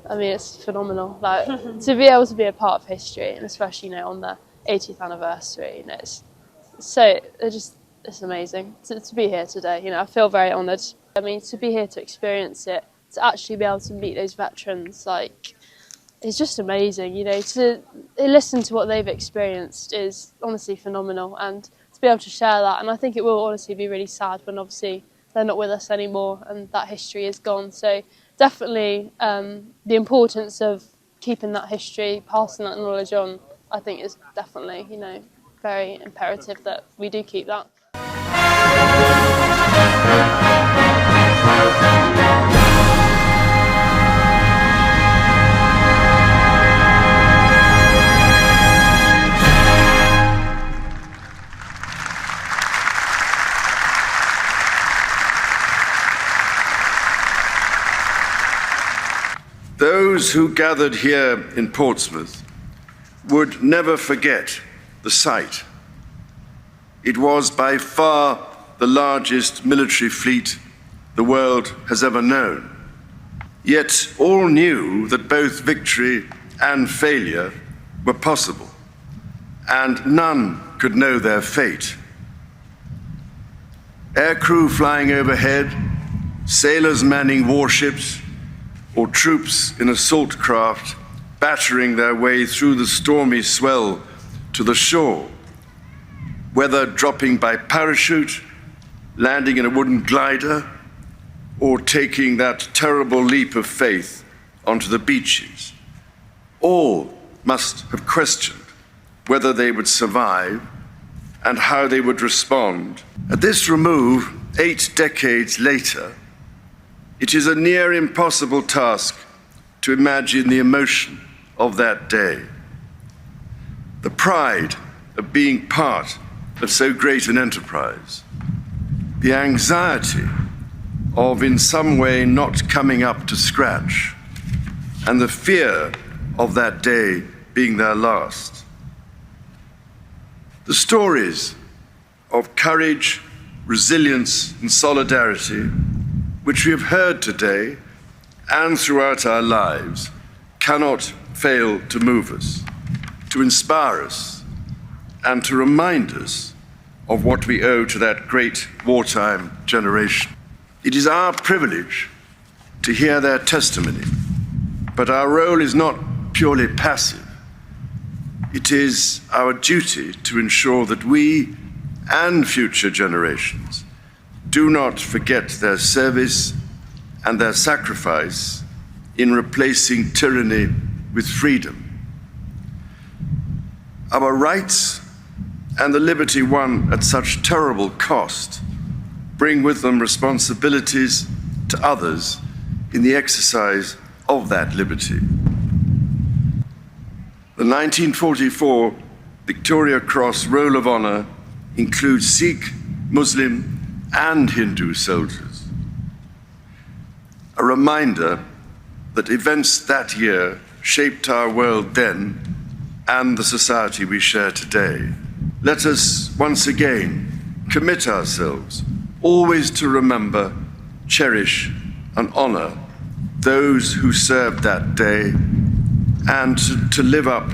I mean, it's phenomenal. Like to be able to be a part of history, and especially, you know, on the 80th anniversary, you know, it's amazing to be here today. You know, I feel very honoured. I mean, to be here to experience it, to actually be able to meet those veterans, like, it's just amazing. You know, to listen to what they've experienced is honestly phenomenal, and to be able to share that. And I think it will honestly be really sad when obviously they're not with us anymore and that history is gone. So definitely the importance of keeping that history, passing that knowledge on, I think is definitely, you know, very imperative that we do keep that. Those who gathered here in Portsmouth would never forget the sight. It was by far the largest military fleet the world has ever known. Yet all knew that both victory and failure were possible, and none could know their fate. Aircrew flying overhead, sailors manning warships, or troops in assault craft battering their way through the stormy swell to the shore, whether dropping by parachute, landing in a wooden glider, or taking that terrible leap of faith onto the beaches. All must have questioned whether they would survive and how they would respond. At this remove, 8 decades later, it is a near impossible task to imagine the emotion of that day. The pride of being part of so great an enterprise. The anxiety of in some way not coming up to scratch. And the fear of that day being their last. The stories of courage, resilience, and solidarity which we have heard today and throughout our lives cannot fail to move us, to inspire us, and to remind us of what we owe to that great wartime generation. It is our privilege to hear their testimony, but our role is not purely passive. It is our duty to ensure that we and future generations do not forget their service and their sacrifice in replacing tyranny with freedom. Our rights and the liberty won at such terrible cost bring with them responsibilities to others in the exercise of that liberty. The 1944 Victoria Cross Roll of Honor includes Sikh, Muslim, and Hindu soldiers. A reminder that events that year shaped our world then and the society we share today. Let us once again commit ourselves always to remember, cherish, and honor those who served that day and to live up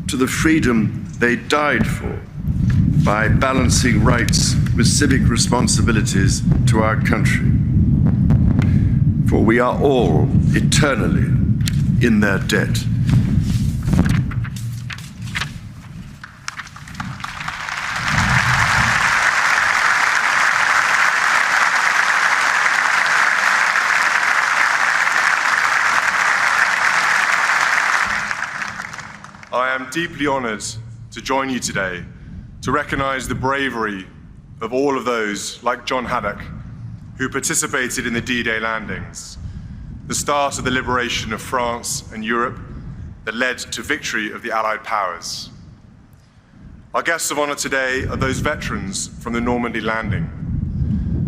to the freedom they died for by balancing rights with civic responsibilities to our country. For we are all eternally in their debt. I am deeply honored to join you today to recognize the bravery of all of those like John Haddock who participated in the D-Day landings, the start of the liberation of France and Europe that led to victory of the Allied powers. Our guests of honor today are those veterans from the Normandy landing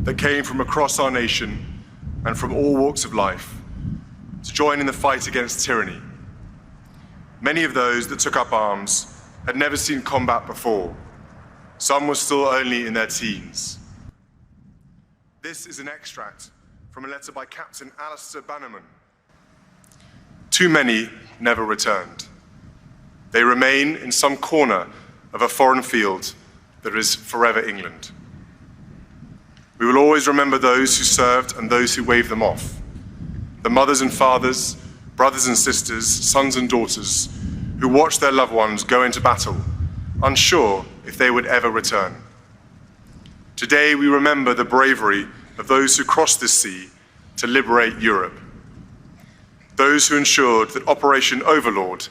that came from across our nation and from all walks of life to join in the fight against tyranny. Many of those that took up arms had never seen combat before. Some were still only in their teens. This is an extract from a letter by Captain Alistair Bannerman. too many never returned. They remain in some corner of a foreign field that is forever England. We will always remember those who served and those who waved them off. The mothers and fathers, brothers and sisters, sons and daughters who watched their loved ones go into battle, unsure if they would ever return. Today we remember the bravery of those who crossed this sea to liberate Europe. Those who ensured that Operation Overlord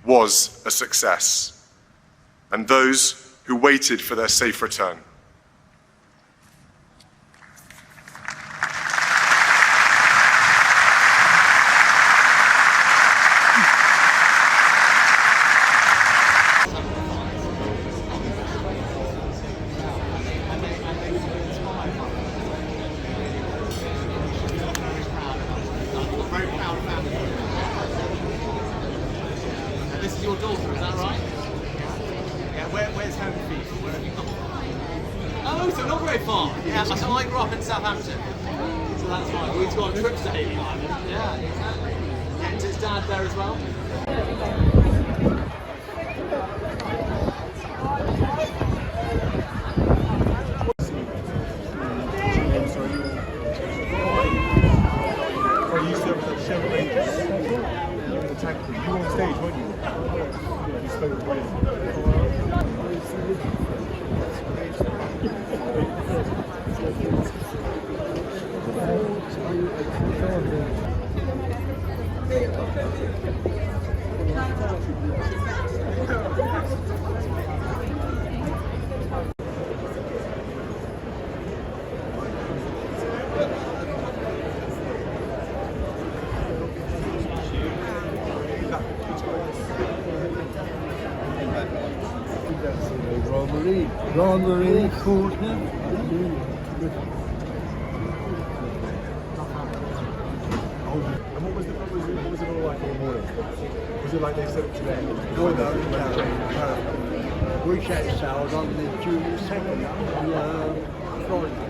was a success, and those who waited for their safe return. This is your daughter, is that right? Yeah, where's home for you? Where have you come from? Oh, so not very far. Yeah, so I grew up in Southampton. So that's right. We've got trips to Hayden Island. Yeah, exactly. And is Dad there as well? You served at Shell Rangers. You were the tank. You were on stage, weren't you? Yeah, you spoke Normandy, Portsmouth. And what was it all like in the morning? Was it like they said it today? We set sail on the June 2nd on Friday.